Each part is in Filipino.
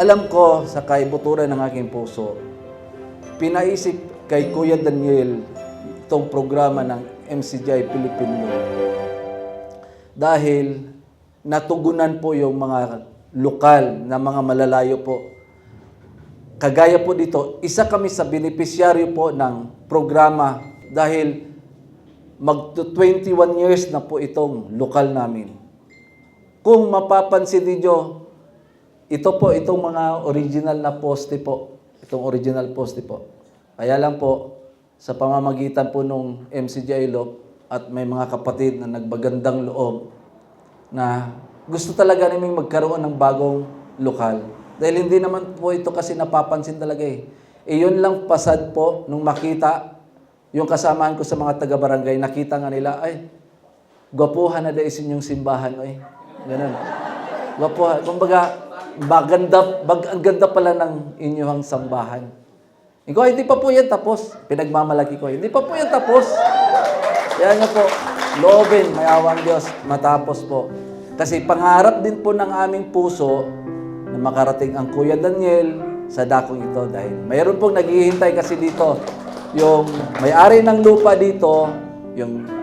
Alam ko sa kaibuturan ng aking puso, pinaisip kay Kuya Daniel itong programa ng MCGI Pilipino dahil natugunan po yung mga lokal na mga malalayo po. Kagaya po dito, isa kami sa beneficiaryo po ng programa dahil mag-21 years na po itong lokal namin. Kung mapapansin niyo, itong mga original na poste po. Itong original poste po. Kaya lang po, sa pamamagitan po nung MCGI Loob at may mga kapatid na nagbagandang loob na gusto talaga namin magkaroon ng bagong lokal. Dahil hindi naman po ito kasi napapansin talaga eh. Yun lang pasad po nung makita yung kasamaan ko sa mga taga-barangay, nakita nga nila, ay, gwapuhan na dahil inyong simbahan. Ay, ganun. Gwapuhan. Kumbaga, ang ganda pala ng inyong sambahan. Ikaw, hindi pa po yan tapos. Pinagmamalaki ko, hindi pa po yan tapos. Yan nga po, loobin, may awang Diyos, matapos po. Kasi pangarap din po ng aming puso na makarating ang Kuya Daniel sa dakong ito. Dahil mayroon pong naghihintay kasi dito. Yung may-ari ng lupa dito,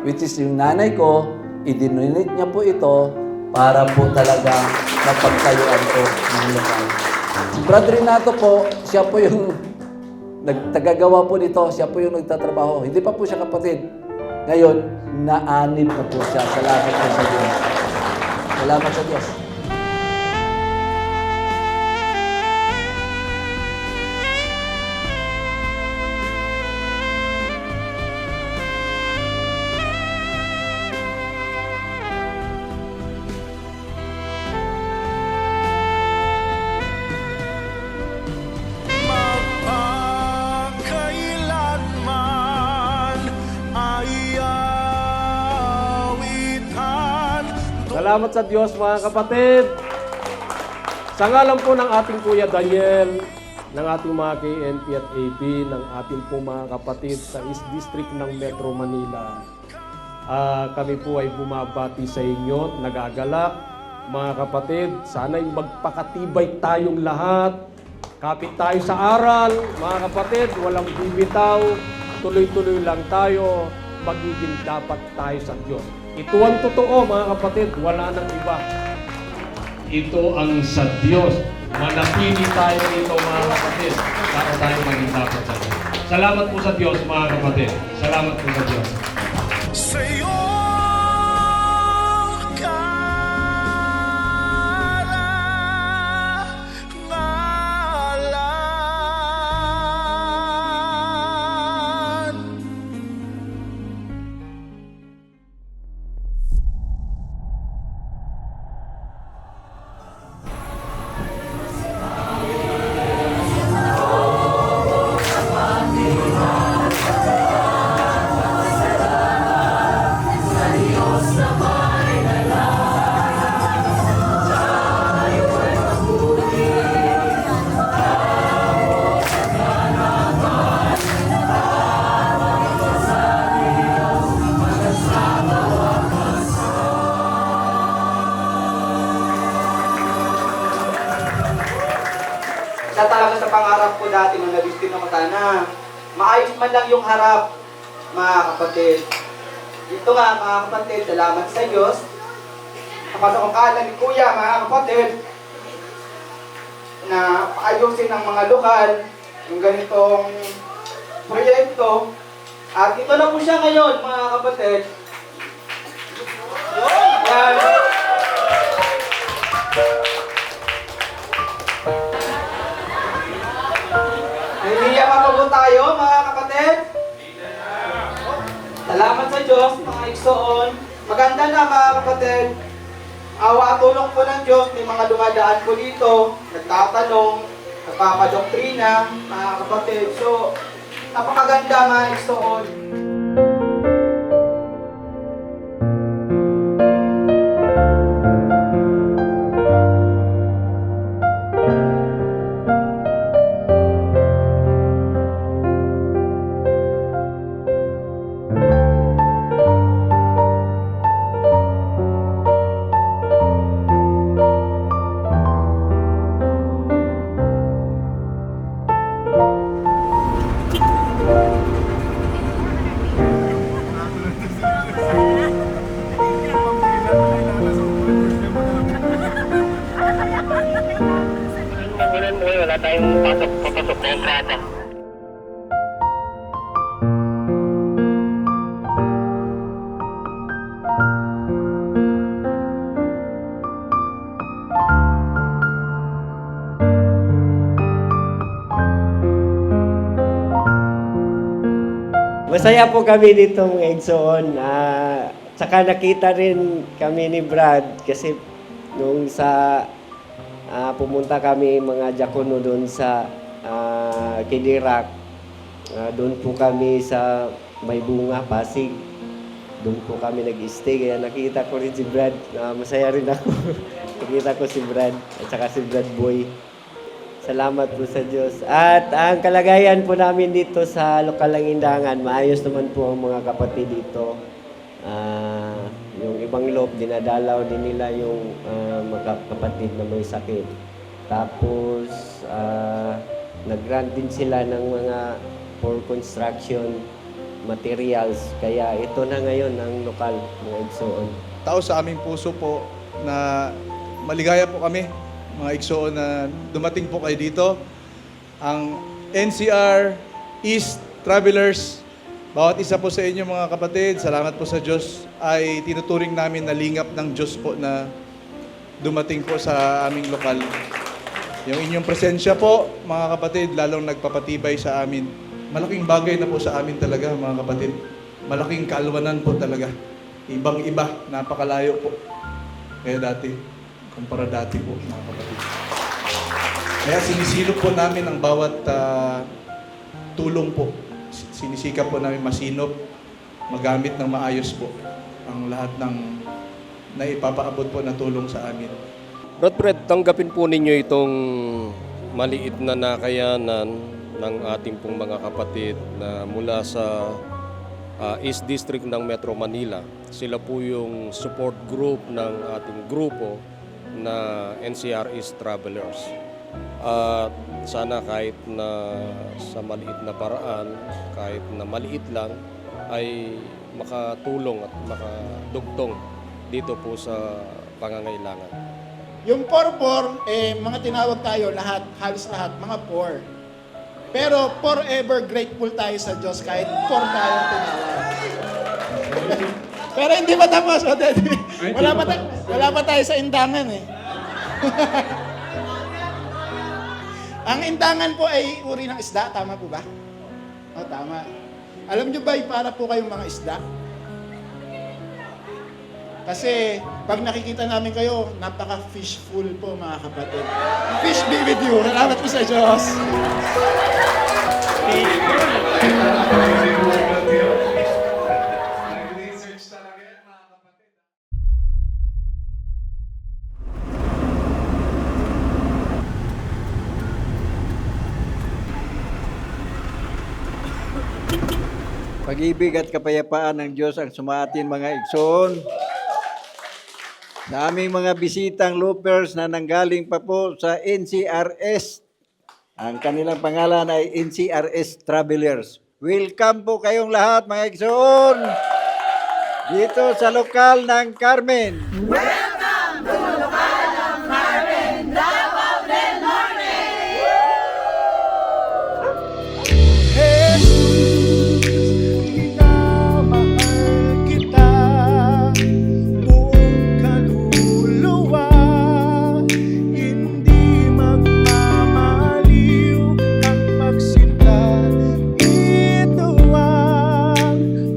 which is yung nanay ko, idinunit niya po ito para po talaga mapagtayuan ko ng lokal. Si Brother Renato po, siya po yung nagtagagawa po nito, siya po yung nagtatrabaho. Hindi pa po siya kapatid. Ngayon, naanib na po siya. Salamat po sa Diyos. Salamat sa Diyos. Salamat sa Diyos mga kapatid. Sa ngalan po ng ating Kuya Daniel, ng ating mga KNP at AB, ng ating po mga kapatid sa East District ng Metro Manila, kami po ay bumabati sa inyo, nagagalak. Mga kapatid, sana'y magpakatibay tayong lahat. Kapit tayo sa aral, mga kapatid, walang bibitaw, tuloy-tuloy lang tayo, magiging dapat tayo sa Diyos. Ito ang totoo, mga kapatid, wala nang iba. Ito ang sa Diyos. Manatili tayo dito, mga kapatid, para tayo maging dapat sa Diyos. Salamat po sa Diyos, mga kapatid. Salamat po sa Diyos. Sa iyo Isa talaga sa pangarap ko dati nung nabistin ako sana, maayos man lang yung harap, mga kapatid. Ito nga, mga kapatid, salamat sa Diyos. Kapag akong kaalam ni Kuya, mga kapatid, na paayusin ang mga lokal, yung ganitong proyekto. At ito na po siya ngayon, mga kapatid. Yan. Nahihiya pa po tayo, mga kapatid. Salamat sa Diyos, mga igsoon. Maganda na, mga kapatid. Awa nawa tulong po ng Diyos, may mga dumadaan po dito, nagtatanong, nagpapadoktrina, mga kapatid. So, napakaganda mga igsoon. Wala tayong papasok na entrada. Masaya po kami dito mga Igsoon. Saka nakita rin kami ni Brad kasi nung sa pumunta kami mga Diakono doon sa Kidirak. Doon po kami sa May Bunga, Pasig. Doon po kami nag-stay. Kaya nakita ko rin si Brad. Masaya rin ako. Nakita ko si Brad at saka si Brad Boy. Salamat po sa Diyos. At ang kalagayan po namin dito sa lokal ng Indangan, maayos naman po ang mga kapatid dito. Yung ibang loob, dinadalaw din nila yung mga kapatid na may sakit. Tapos, nag-grant din sila ng mga for construction materials. Kaya ito na ngayon ang lokal, mga Igsoon. Tao sa aming puso po na maligaya po kami, mga Igsoon, na dumating po kayo dito. Ang NCR East Travelers, bawat isa po sa inyo mga kapatid, salamat po sa Diyos, ay tinuturing namin na lingap ng Diyos po na dumating po sa aming lokal. Yung inyong presensya po, mga kapatid, lalong nagpapatibay sa amin. Malaking bagay na po sa amin talaga, mga kapatid. Malaking kaalwanan po talaga. Ibang-iba, napakalayo po. Kaya dati, kumpara dati po, mga kapatid. Kaya sinisilop po namin ang bawat tulong po. Sinisikap po namin masinop, magamit ng maayos po ang lahat ng naipapaabot po na tulong sa amin. Brad Fred, tanggapin po ninyo itong maliit na nakayanan ng ating pong mga kapatid na mula sa East District ng Metro Manila. Sila po yung support group ng ating grupo na NCR East Travelers. At sana kahit na sa maliit na paraan, kahit na maliit lang, ay makatulong at makadugtong dito po sa pangangailangan. Yung por-por, mga tinawag tayo lahat, halos lahat, mga por. Pero forever grateful tayo sa Diyos kahit por tayo tinawag. Pero hindi pa tapos, wala pa tayo sa indangan eh. Ang indangan po ay uri ng isda, tama po ba? O, tama. Alam nyo ba, para po kayong mga isda? Kasi pag nakikita namin kayo, napaka-fishful po mga kapatid. Fish be with you. Salamat po sa Diyos. Pag-ibig at kapayapaan ng Diyos ang sumaatin mga Igsoon. Sa aming mga bisitang loopers na nanggaling pa po sa NCRS. Ang kanilang pangalan ay NCRS Travelers. Welcome po kayong lahat mga Igsoon dito sa lokal ng Carmen.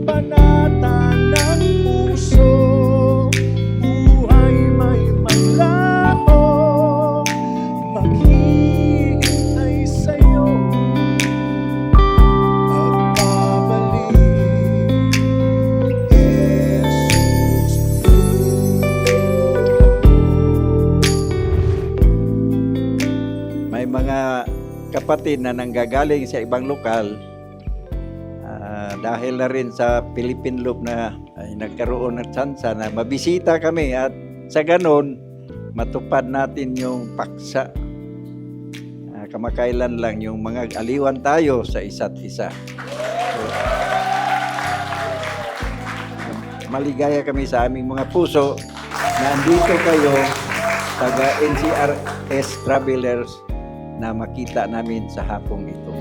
Panata ng puso, buhay. kapatid na nanggagaling sa ibang lokal, dahil na rin sa Philippine Loop na ay nagkaroon ng tsansa na mabisita kami at sa ganon, matupad natin yung paksa. Kamakailan lang yung mga aliwan tayo sa isa't isa. So, maligaya kami sa aming mga puso na andito kayo, taga NCRS Travelers, na makita namin sa hapong ito.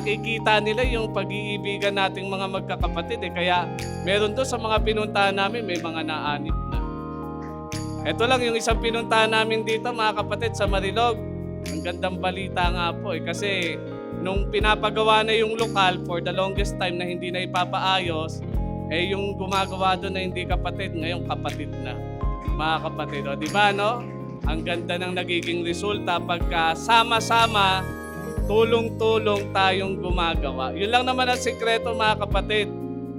Nakikita nila yung pag-iibigan nating mga magkakapatid kaya meron doon sa mga pinuntahan namin may mga naanib na. Ito lang yung isang pinuntahan namin dito mga kapatid sa Marilog. Ang gandang balita nga po kasi nung pinapagawa na yung lokal for the longest time na hindi na ipapaayos, yung gumagawa doon na hindi kapatid, ngayon kapatid na. Mga kapatid, o di ba no? Ang ganda ng nagiging resulta pagka sama-sama tulong-tulong tayong gumagawa. Yun lang naman ang sikreto mga kapatid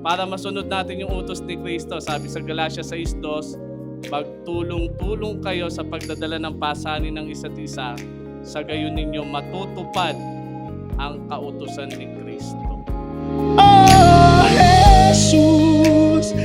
para masunod natin yung utos ni Kristo. Sabi sa Galatia 6:2, magtulong-tulong kayo sa pagdadala ng pasanin ng isa't isa, sa gayon ninyo matutupad ang kautusan ni Kristo. Oh, Jesus,